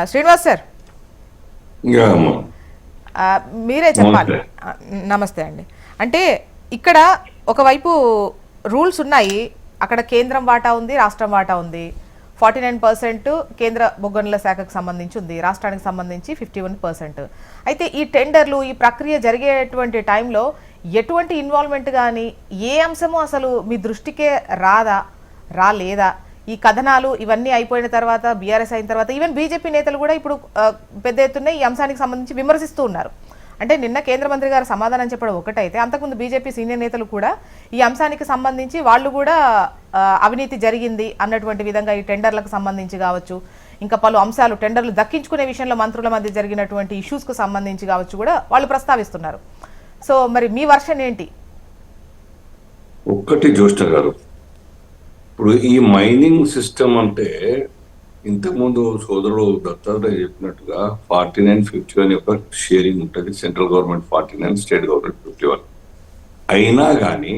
Srinivas sir, మీరే చెప్పాలి. నమస్తే అండి. అంటే ఇక్కడ ఒకవైపు రూల్స్ ఉన్నాయి, అక్కడ కేంద్రం వాటా ఉంది, రాష్ట్రం వాటా ఉంది. 49% కేంద్ర బొగ్గనుల శాఖకు సంబంధించి ఉంది, రాష్ట్రానికి సంబంధించి 51%. అయితే ఈ టెండర్లు, ఈ ప్రక్రియ జరిగేటువంటి టైంలో ఎటువంటి ఇన్వాల్వ్మెంట్ కానీ ఏ అంశము అసలు మీ దృష్టికే రాలేదా? ఈ కథనాలు ఇవన్నీ అయిపోయిన తర్వాత, బీఆర్ఎస్ అయిన తర్వాత ఈవెన్ బీజేపీ నేతలు కూడా ఇప్పుడు పెద్ద ఎత్తున ఈ అంశానికి సంబంధించి విమర్శిస్తూ ఉన్నారు. అంటే నిన్న కేంద్ర మంత్రి గారు సమాధానం చెప్పడం ఒకటైతే, అంతకుముందు బీజేపీ సీనియర్ నేతలు కూడా ఈ అంశానికి సంబంధించి వాళ్ళు కూడా అవినీతి జరిగింది అన్నటువంటి విధంగా ఈ టెండర్లకు సంబంధించి కావచ్చు, ఇంకా పలు అంశాలు టెండర్లు దక్కించుకునే విషయంలో మంత్రుల మధ్య జరిగినటువంటి ఇష్యూస్కు సంబంధించి కావచ్చు కూడా వాళ్ళు ప్రస్తావిస్తున్నారు. సో మరి మీ వర్షన్ ఏంటి? ఒక్కటి జ్యోష్ణ గారు, ఇప్పుడు ఈ మైనింగ్ సిస్టమ్ అంటే ఇంతకుముందు సోదరుడు దత్తాత్రేయ చెప్పినట్టుగా 49-51 యొక్క షేరింగ్ ఉంటుంది. Central government 49, state government 51. అయినా కానీ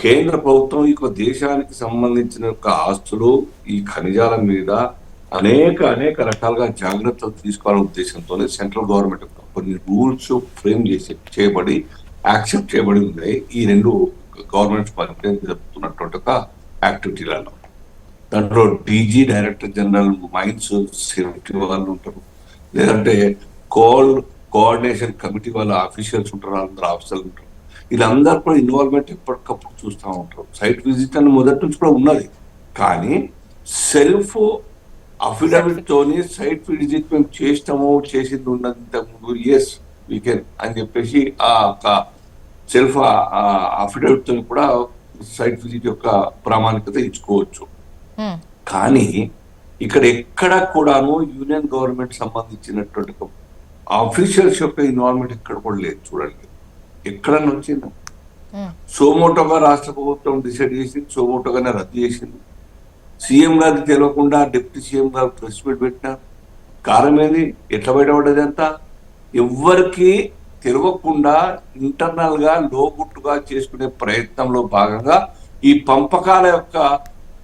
కేంద్ర ప్రభుత్వం ఈ దేశానికి సంబంధించిన యొక్క ఆస్తులు, ఈ ఖనిజాల మీద అనేక రకాలుగా జాగ్రత్తలు తీసుకోవాలనే ఉద్దేశంతోనే సెంట్రల్ గవర్నమెంట్ యొక్క కొన్ని రూల్స్ ఫ్రేమ్ చేయబడి యాక్సెప్ట్ చేయబడి ఉన్నాయి. ఈ రెండు గవర్నమెంట్స్ జరుపుతున్నటువంటి ఒక యాక్టివిటీలలో దాంట్లో DG, director general mines safety వాళ్ళు ఉంటారు, లేదంటే కోఆర్డినేషన్ కమిటీ వాళ్ళ ఆఫీషియల్స్ ఉంటారు, అందరు ఆఫీసర్లు ఉంటారు. వీళ్ళందరూ కూడా ఇన్వాల్వ్మెంట్ ఎప్పటికప్పుడు చూస్తూ ఉంటారు. సైట్ విజిట్ అని మొదటి నుంచి కూడా ఉన్నది, కానీ సెల్ఫ్ అఫిడవిట్ తోని సైట్ విజిట్ మేము చేసింది ఉన్నది ఇంతకుముందు. ఎస్ వీ కెన్ అని చెప్పేసి ఆ సెల్ఫ్ అఫిడవిట్ తో కూడా సైట్ విజిట్ యొక్క ప్రామాణికత ఇచ్చుకోవచ్చు. కానీ ఇక్కడ ఎక్కడ కూడాను యూనియన్ గవర్నమెంట్ సంబంధించినటువంటి ఆఫీషియల్స్ యొక్క ఇన్వాల్వ్మెంట్ ఎక్కడ కూడా లేదు. చూడండి, ఎక్కడన్నా వచ్చిందా? సోమోటోగా రాష్ట్ర ప్రభుత్వం డిసైడ్ చేసింది, సోమోటోగానే రద్దు చేసింది. సీఎం గారికి తెలియకుండా డిప్యూటీ సీఎం గారు ప్రెస్ మీట్ పెట్టినారు. కారణం ఏంది? ఎట్లా బయటపడ్డది అంతా? ఎవ్వరికి తెలియకుండా ఇంటర్నల్ గా లోగుట్టుగా చేసుకునే ప్రయత్నంలో భాగంగా ఈ పంపకాల యొక్క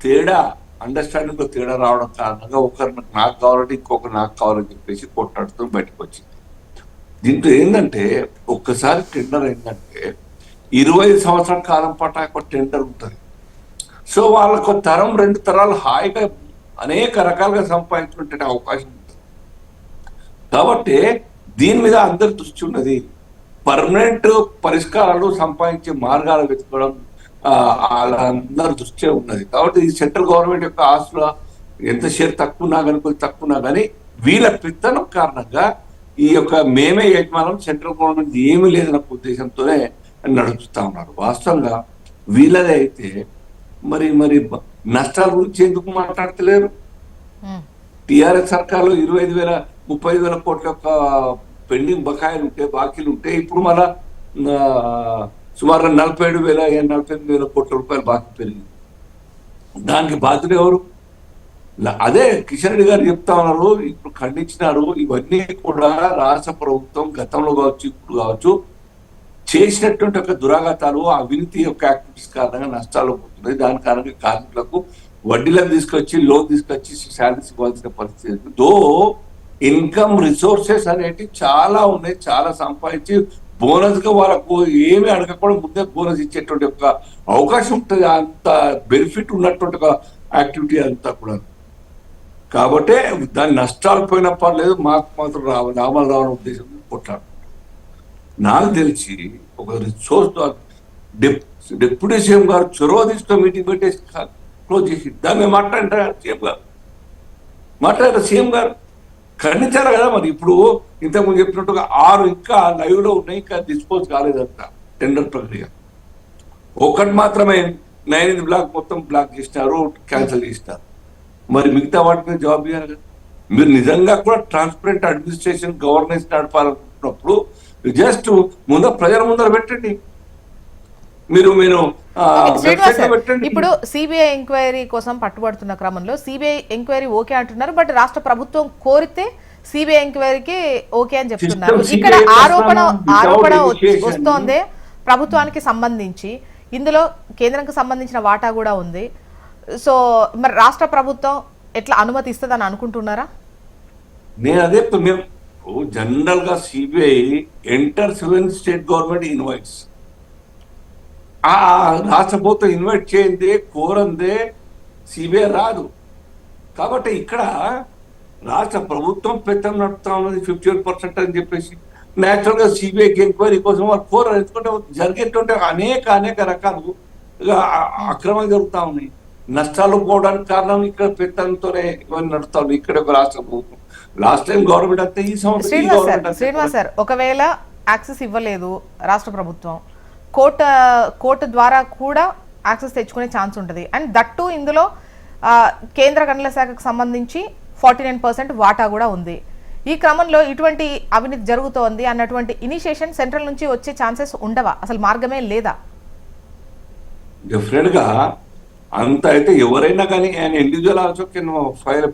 తేడా, అండర్స్టాండింగ్ లో తేడా రావడం కారణంగా ఒకరు నాకు కావాలంటే ఇంకొకరు నాకు కావాలని చెప్పేసి కొట్లాడుతూ బయటకు వచ్చింది. దీంట్లో ఏంటంటే ఒక్కసారి టెండర్ ఏంటంటే 25 సంవత్సరాల కాలం పాటు ఒక టెండర్ ఉంటుంది. సో వాళ్ళకు తరం 2 తరాలు హాయిగా అనేక రకాలుగా సంపాదించుకుంటే అవకాశం ఉంటుంది. కాబట్టి దీని మీద అందరి దృష్టి ఉన్నది. పర్మనెంట్ పరిష్కారాలు సంపాదించే మార్గాలు వెతుకోవడం వాళ్ళందరి దృష్టి ఉన్నది. కాబట్టి ఈ సెంట్రల్ గవర్నమెంట్ యొక్క ఆస్తుల ఎంత షేర్ తక్కువనా కానీ కొంచెం తక్కువనా కానీ వీళ్ళ పెత్తనం కారణంగా ఈ యొక్క మేమే యజమానం, సెంట్రల్ గవర్నమెంట్ ఏమీ లేదన్న ఉద్దేశంతోనే నడుపుతా ఉన్నారు. వాస్తవంగా వీళ్ళదే అయితే మరి నష్టాల గురించి ఎందుకు మాట్లాడతలేరు? టిఆర్ఎస్ సర్కార్లో 25,000-30,000 కోట్ల యొక్క పెండింగ్ బకాయిలు ఉంటే, బాకీలు ఉంటే, ఇప్పుడు మళ్ళా సుమారు 47,000-48,000 కోట్ల రూపాయలు బాకీ పెరిగింది. దానికి బాధ్యులు ఎవరు? అదే కిషన్ రెడ్డి గారు చెప్తా ఉన్నారు, ఇప్పుడు ఖండించినారు. ఇవన్నీ కూడా రాష్ట్ర ప్రభుత్వం గతంలో కావచ్చు, ఇప్పుడు కావచ్చు, చేసినటువంటి ఒక దురాఘాతాలు, అవినీతి యొక్క యాక్టివిటీస్ కారణంగా నష్టాలు పోతున్నాయి. దాని కారణంగా కార్మికులకు వడ్డీలను తీసుకొచ్చి, లోన్ తీసుకొచ్చి శాలరీస్ ఇవ్వాల్సిన పరిస్థితి. దో ఇన్కమ్ రిసోర్సెస్ అనేవి చాలా ఉన్నాయి, చాలా సంపాదించి బోనస్ గా వాళ్ళకు ఏమి అడగకుండా ముందే బోనస్ ఇచ్చేటువంటి ఒక అవకాశం ఉంటుంది. అంత బెనిఫిట్ ఉన్నటువంటి ఒక యాక్టివిటీ అంతా కూడా. కాబట్టి దాని నష్టాలు పోయినా పర్లేదు, మాకు మాత్రం లాభాలు రావడం ఉద్దేశం కొట్లాడు. నాకు తెలిసి ఒక రిసోర్స్ డిప్యూటీ సీఎం గారు చొరవ తీసుకొని మీటింగ్ పెట్టేసి క్లోజ్ చేసి దాన్ని మేము మాట్లాడారు. సీఎం గారు మాట్లాడారు, సీఎం గారు ఖండించారు కదా. మరి ఇప్పుడు ఇంతకుముందు చెప్పినట్టుగా 6 ఇంకా లైవ్ లో ఉన్నాయి, ఇంకా డిస్పోజ్ కాలేదంట టెండర్ ప్రక్రియ. ఒకటి మాత్రమే 9 బ్లాక్ మొత్తం బ్లాక్ చేసినారు, క్యాన్సిల్ చేసినారు. మరి మిగతా వాటి మీద జవాబు ఇవ్వాలి కదా. మీరు నిజంగా కూడా ట్రాన్స్పరెంట్ అడ్మినిస్ట్రేషన్ గవర్నెన్స్ నడపాలనుకున్నప్పుడు జస్ట్ ప్రజల ముందర పెట్టండి. మీరు ఇప్పుడు సిబిఐ ఎంక్వైరీ కోసం పట్టుబడుతున్న క్రమంలో సిబిఐ ఎంక్వైరీ ఓకే అంటున్నారు, బట్ రాష్ట్ర ప్రభుత్వం కోరితే సిబిఐ ఎంక్వైరీకి ఓకే అని చెప్తున్నారు. ఇక్కడ ఆరోపణ వస్తోంది ప్రభుత్వానికి సంబంధించి, ఇందులో కేంద్రానికి సంబంధించిన వాటా కూడా ఉంది. సో మరి రాష్ట్ర ప్రభుత్వం ఎట్లా అనుమతి ఇస్తుందని అనుకుంటున్నారా? నేను అదే మేము జనరల్ గా CBI enters when state government invites. ఆ రాష్ట్ర ప్రభుత్వం ఇన్వైట్ చేయందే కోరందే సిబిఐ రాదు. కాబట్టి ఇక్కడ రాష్ట్ర ప్రభుత్వం పెత్తనం నడుపుతా ఉన్నది 51% అని చెప్పేసి నేచురల్ గా సిబిఐకి ఎంక్వైరీ కోసం వాళ్ళు కోరరు. ఎందుకంటే జరిగేటువంటి అనేక రకాలు అక్రమాలు జరుగుతా ఉన్నాయి. నష్టాలు పోవడానికి కారణం ఇక్కడ పెత్తనంతోనే ఇవన్నీ నడుస్తా ఉన్నాయి. ఇక్కడ ఒక రాష్ట్ర ప్రభుత్వం లాస్ట్ టైం గవర్నమెంట్ అంతే, ఈ సంవత్సరం శ్రీనివాస్ సార్, ఒకవేళ యాక్సెస్ ఇవ్వలేదు రాష్ట్ర ప్రభుత్వం, కోర్టు ద్వారా కూడా యాక్సెస్ తెచ్చుకునే ఛాన్స్ ఉంటుంది. అండ్ దట్టు ఇందులో కేంద్ర గనుల శాఖకు సంబంధించి 49% వాటా కూడా ఉంది. ఈ క్రమంలో ఇటువంటి అవినీతి జరుగుతోంది అన్నటువంటి ఇనిషియేషన్ సెంట్రల్ నుంచి వచ్చే ఛాన్సెస్ ఉండవా? అసలు మార్గమే లేదా? డెఫినెట్ గా అంత అయితే ఎవరైనా కానీ ఆయన individual also can file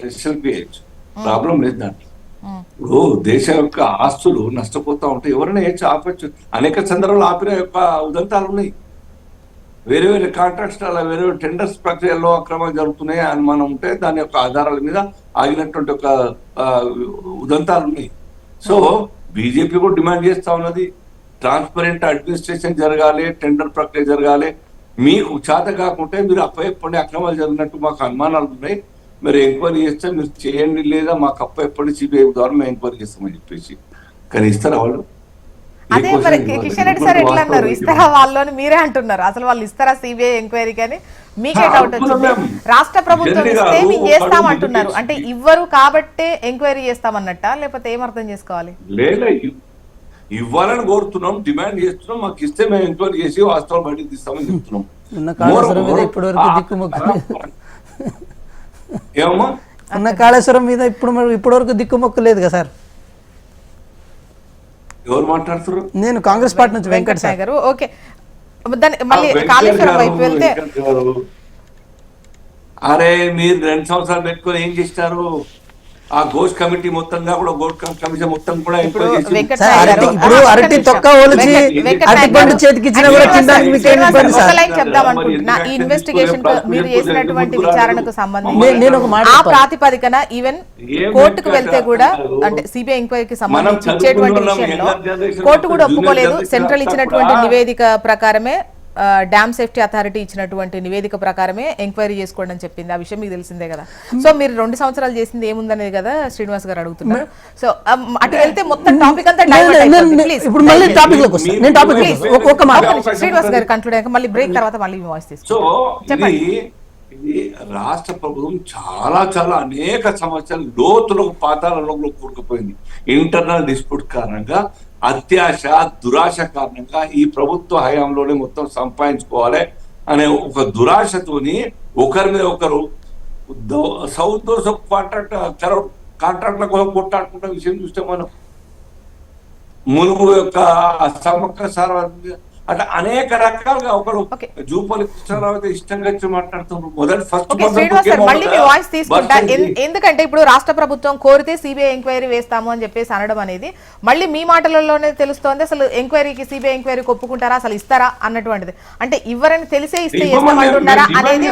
SLPH, problem లేదు దాంట్లో. ఇప్పుడు దేశం యొక్క ఆస్తులు నష్టపోతా ఉంటే ఎవరైనా ఆపచ్చు. అనేక సందర్భాలు ఆపిన యొక్క ఉదంతాలు ఉన్నాయి. వేరే కాంట్రాక్ట్స్ వేరే టెండర్స్ ప్రక్రియలో అక్రమాలు జరుగుతున్నాయి అని మనం ఉంటే దాని యొక్క ఆధారాల మీద ఆగినటువంటి ఒక ఉదంతాలు ఉన్నాయి. సో బీజేపీ కూడా డిమాండ్ చేస్తా ఉన్నది ట్రాన్స్పరెంట్ అడ్మినిస్ట్రేషన్ జరగాలి, టెండర్ ప్రక్రియ జరగాలి. మీకు చేత కాకుంటే మీరు అప్పచెప్పండి, అక్రమాలు జరిగినట్టు మాకు అనుమానాలు ఉన్నాయి, మీరు ఎంక్వైరీ చేస్తే మీరు చేయండి, లేదా మాకు అప్పచెప్పండి సిబిఐ ద్వారా మేము ఎంక్వైరీ చేస్తామని చెప్పేసి. కానీ ఇస్తారా వాళ్ళు? అదే మరి కిషన్ రెడ్డి సార్ ఎట్లా అన్నారు, ఇస్తారా వాళ్ళు అని మీరే అంటున్నారు. అసలు వాళ్ళు ఇస్తారా సిబిఐ ఎంక్వైరీ? కానీ మీకే డౌట్ వచ్చింది. రాష్ట్ర ప్రభుత్వం ఇస్తే మేము చేస్తామంటున్నారు, అంటే ఇవ్వరు కాబట్టే ఎంక్వైరీ చేస్తామన్నట్ట, లేకపోతే ఏమర్థం చేసుకోవాలి? లేదా ఇవ్వాలని కోరుతున్నాం, డిమాండ్ చేస్తున్నాం, మాకు ఇస్తే మేము ఎంక్వైరీ చేసి వాస్తవాలు బయటకు తీస్తామని చెప్తున్నాం. ఏమమ్మా ఉన్న కాళేశ్వరం మీద ఇప్పటి వరకు దిక్కుమొక్కు లేదు కదా సార్. ఎవరు మాట్లాడుతున్నారు? నేను కాంగ్రెస్ పార్టీ నుంచి వెంకట సార్ గారు. ఓకే, మళ్ళీ కాళేశ్వరం వైపు వెళ్తే అరే మీరు 2 సంవత్సరాలు పెట్టుకొని ఏం చేస్తారు? ఆ గోష్ కమిటీ మొత్తంగా కూడా గోష్ కమిషన్ మొత్తం కూడా ఇప్పుడు అరటి తొక్క ఒలిచి అరటి పండు చేతికి ఇచ్చినా కూడా తినడానికి మీకు ఏం ఇబ్బంది సార్? చెప్దాం అనుకుంటున్నా, ఈ ఇన్వెస్టిగేషన్ మీరు చేసినటువంటి విచారణకు సంబంధించి ఆ ప్రాతిపదికన ఈవెన్ కోర్టుకు వెళ్తే కూడా, అంటే సిబిఐ ఎంక్వైరీకి సంబంధించి ఇచ్చేటువంటి విషయంలో కోర్టు కూడా ఒప్పుకోలేదు. సెంట్రల్ ఇచ్చినటువంటి నివేదిక ప్రకారమే, డ్యామ్ సేఫ్టీ అథారిటీ ఇచ్చినటువంటి నివేదిక ప్రకారమే ఎంక్వైరీ చేసుకోండి అని చెప్పింది. ఆ విషయం మీకు తెలిసిందే కదా. సో మీరు 2 సంవత్సరాలు చేసింది ఏముందనేది కదా శ్రీనివాస్ గారు అడుగుతున్నారు. సో అటు వెళ్తే మొత్తం టాపిక్ అంతా ఇప్పుడు మళ్ళీ టాపిక్ లోకి వస్తాను. నేను టాపిక్ ఒక మాట శ్రీనివాస్ గారు కంక్లూడ్ అయ్యాక మళ్ళీ బ్రేక్ తర్వాత మళ్ళీ వాయిస్ తీసుకుంటాం. ఇది రాష్ట్ర ప్రభుత్వం చాలా అనేక సమస్యలు లోతులకు పాతాళంలో కూరుకుపోయింది. ఇంటర్నల్ డిస్ప్యూట్ కారణంగా, అత్యాశ దురాశ కారణంగా ఈ ప్రభుత్వ హయాంలోనే మొత్తం సంపాదించుకోవాలి అనే ఒక దురాశతోని ఒకరి మీద ఒకరు సౌత్ కాంట్రాక్ట్ల కోసం కొట్టాడుకున్న విషయం చూస్తే మనం మునుగు యొక్క సమగ్ర సార్వత్రిక అట్లా అనేక రకాలుగా ఒకరు జూపల్లి కృష్ణారావు అయితే ఇష్టంగా వచ్చి మాట్లాడుతున్నారు. మొదటి ఫస్ట్ మళ్ళీ మీ వాయిస్ తీసుకుంటా. ఎందుకంటే ఇప్పుడు రాష్ట్ర ప్రభుత్వం కోరితే సిబిఐ ఎంక్వైరీ వేస్తాము అని చెప్పేసి అనడం అనేది మళ్ళీ మీ మాటలలోనే తెలుస్తోంది. అసలు ఎంక్వైరీకి సిబిఐ ఎంక్వైరీకి ఒప్పుకుంటారా, అసలు ఇస్తారా అన్నటువంటిది, అంటే ఇవ్వరని తెలిసే ఇస్తే చేస్తామంటున్నారా అనేది